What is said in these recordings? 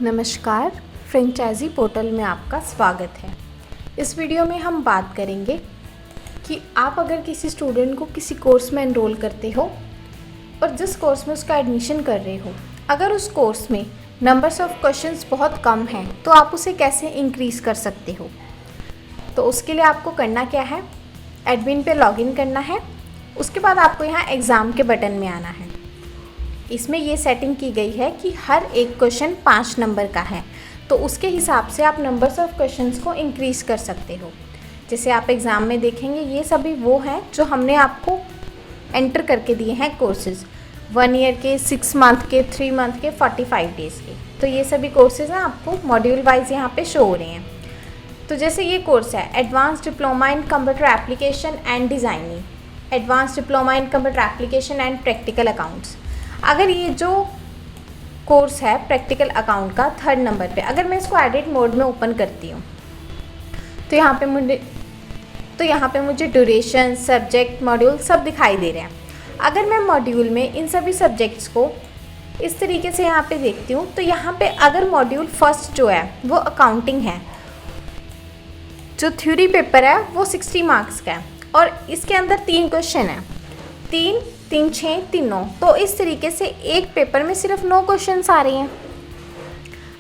नमस्कार, franchise portal में आपका स्वागत है। इस वीडियो में हम बात करेंगे कि आप अगर किसी स्टूडेंट को किसी कोर्स में एनरोल करते हो और जिस कोर्स में उसका एडमिशन कर रहे हो, अगर उस कोर्स में नंबर्स ऑफ क्वेश्चंस बहुत कम हैं तो आप उसे कैसे इंक्रीज़ कर सकते हो। तो उसके लिए आपको करना क्या है, एडमिन पे लॉगिन करना है। उसके बाद आपको यहाँ एग्ज़ाम के बटन में आना है। इसमें ये सेटिंग की गई है कि हर एक क्वेश्चन 5 नंबर का है, तो उसके हिसाब से आप नंबर्स ऑफ क्वेश्चंस को इंक्रीज़ कर सकते हो। जैसे आप एग्ज़ाम में देखेंगे, ये सभी वो हैं जो हमने आपको एंटर करके दिए हैं कोर्सेज़, 1 ईयर के, 6 मंथ के, 3 मंथ के, 45 डेज़ के। तो ये सभी कोर्सेज़ हैं, आपको मॉड्यूल वाइज यहाँ पे शो हो रहे हैं। तो जैसे ये कोर्स है advance diploma in computer application and designing, advance diploma in computer application and practical accounts. अगर ये जो कोर्स है प्रैक्टिकल अकाउंट का 3rd नंबर पे, अगर मैं इसको एडिट मोड में ओपन करती हूँ तो यहाँ पे मुझे ड्यूरेशन, सब्जेक्ट, मॉड्यूल सब दिखाई दे रहे हैं। अगर मैं मॉड्यूल में इन सभी सब्जेक्ट्स को इस तरीके से यहाँ पे देखती हूँ तो यहाँ पे अगर मॉड्यूल फर्स्ट जो है वो अकाउंटिंग है, जो थ्योरी पेपर है वो 60 मार्क्स का है और इसके अंदर 3 क्वेश्चन है, 3, 3, 6, 3, 9। तो इस तरीके से एक पेपर में सिर्फ 9 क्वेश्चंस आ रहे हैं।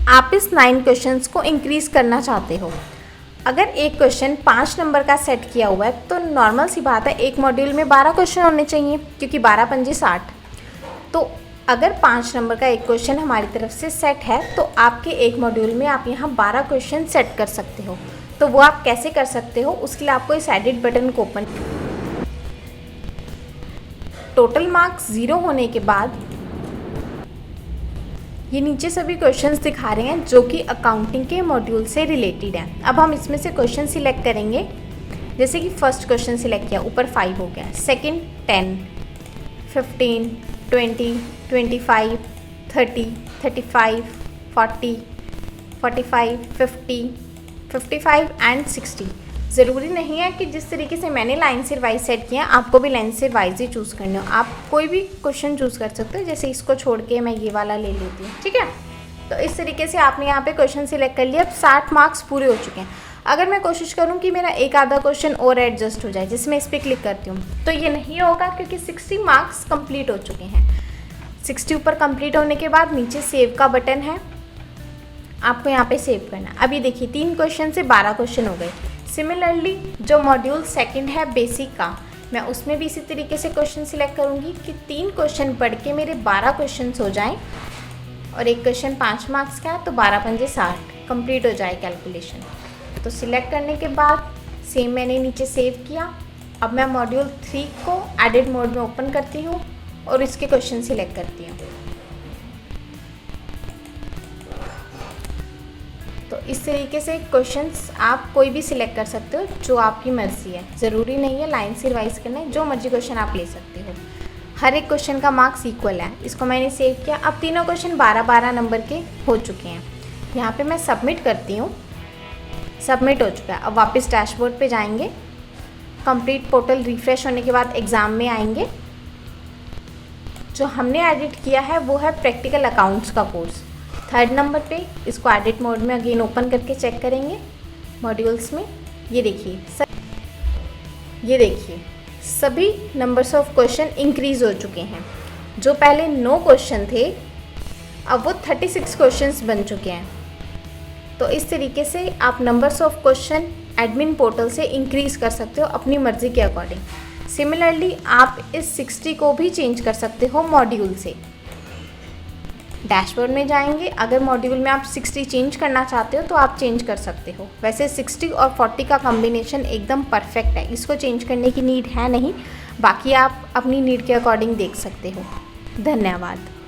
आप इस 9 क्वेश्चंस को इंक्रीज़ करना चाहते हो। अगर एक क्वेश्चन 5 नंबर का सेट किया हुआ है तो नॉर्मल सी बात है, एक मॉड्यूल में 12 क्वेश्चन होने चाहिए, क्योंकि 12 पंजे 60। तो अगर 5 नंबर का एक क्वेश्चन हमारी तरफ से सेट है तो आपके एक मॉड्यूल में आप यहाँ 12 क्वेश्चन सेट कर सकते हो। तो वो आप कैसे कर सकते हो, उसके लिए आपको इस एडिट बटन को ओपन, टोटल मार्क्स 0 होने के बाद ये नीचे सभी क्वेश्चंस दिखा रहे हैं जो कि अकाउंटिंग के मॉड्यूल से रिलेटेड हैं। अब हम इसमें से क्वेश्चन सिलेक्ट करेंगे। जैसे कि फर्स्ट क्वेश्चन सिलेक्ट किया, ऊपर 5 हो गया, सेकंड 10, 15, 20, 25, 30, 35, 40, 45, 50, 55 एंड 60। ज़रूरी नहीं है कि जिस तरीके से मैंने लाइन से वाइज सेट किया आपको भी लाइन से वाइज ही चूज़ करना हो। आप कोई भी क्वेश्चन चूज़ कर सकते हो। जैसे इसको छोड़ के मैं ये वाला ले लेती हूँ, ठीक है। तो इस तरीके से आपने यहाँ पे क्वेश्चन सिलेक्ट कर लिया। अब 60 मार्क्स पूरे हो चुके हैं। अगर मैं कोशिश करूँ कि मेरा एक आधा क्वेश्चन और एडजस्ट हो जाए, जिसमें इस पर क्लिक करती हूँ, तो ये नहीं होगा क्योंकि 60 मार्क्स कंप्लीट हो चुके हैं। 60 ऊपर कंप्लीट होने के बाद नीचे सेव का बटन है, आपको यहाँ पे सेव करना। अभी देखिए 3 क्वेश्चन से 12 क्वेश्चन हो गए। सिमिलरली जो मॉड्यूल सेकंड है बेसिक का, मैं उसमें भी इसी तरीके से क्वेश्चन सिलेक्ट करूँगी कि 3 क्वेश्चन पढ़ के मेरे 12 क्वेश्चन हो जाएं और एक क्वेश्चन 5 मार्क्स का है तो 12 पंजे 60 कंप्लीट हो जाए कैलकुलेशन। तो सिलेक्ट करने के बाद सेम मैंने नीचे सेव किया। अब मैं मॉड्यूल 3 को एडिट मोड में ओपन करती हूँ और इसके क्वेश्चन सिलेक्ट करती हूँ। तो इस तरीके से क्वेश्चंस आप कोई भी सिलेक्ट कर सकते हो, जो आपकी मर्ज़ी है। ज़रूरी नहीं है लाइन से रिवाइज करना है, जो मर्जी क्वेश्चन आप ले सकते हो। हर एक क्वेश्चन का मार्क्स इक्वल है। इसको मैंने सेव किया। अब तीनों क्वेश्चन 12-12 नंबर के हो चुके हैं। यहाँ पे मैं सबमिट करती हूँ, सबमिट हो चुका है। अब वापस डैशबोर्ड पे जाएंगे, कंप्लीट पोर्टल रिफ्रेश होने के बाद एग्ज़ाम में आएंगे। जो हमने एडिट किया है वो है प्रैक्टिकल अकाउंट्स का कोर्स 3rd नंबर पे। इसको एडिट मोड में अगेन ओपन करके चेक करेंगे मॉड्यूल्स में। ये देखिए सभी नंबर्स ऑफ क्वेश्चन इंक्रीज़ हो चुके हैं। जो पहले 9 क्वेश्चन थे अब वो 36 क्वेश्चंस बन चुके हैं। तो इस तरीके से आप numbers of question admin portal से इंक्रीज़ कर सकते हो अपनी मर्ज़ी के अकॉर्डिंग। सिमिलरली आप इस 60 को भी चेंज कर सकते हो मॉड्यूल से। डैशबोर्ड में जाएंगे, अगर मॉड्यूल में आप 60 चेंज करना चाहते हो तो आप चेंज कर सकते हो। वैसे 60 और 40 का कॉम्बिनेशन एकदम परफेक्ट है, इसको चेंज करने की नीड है नहीं। बाकी आप अपनी नीड के अकॉर्डिंग देख सकते हो। धन्यवाद।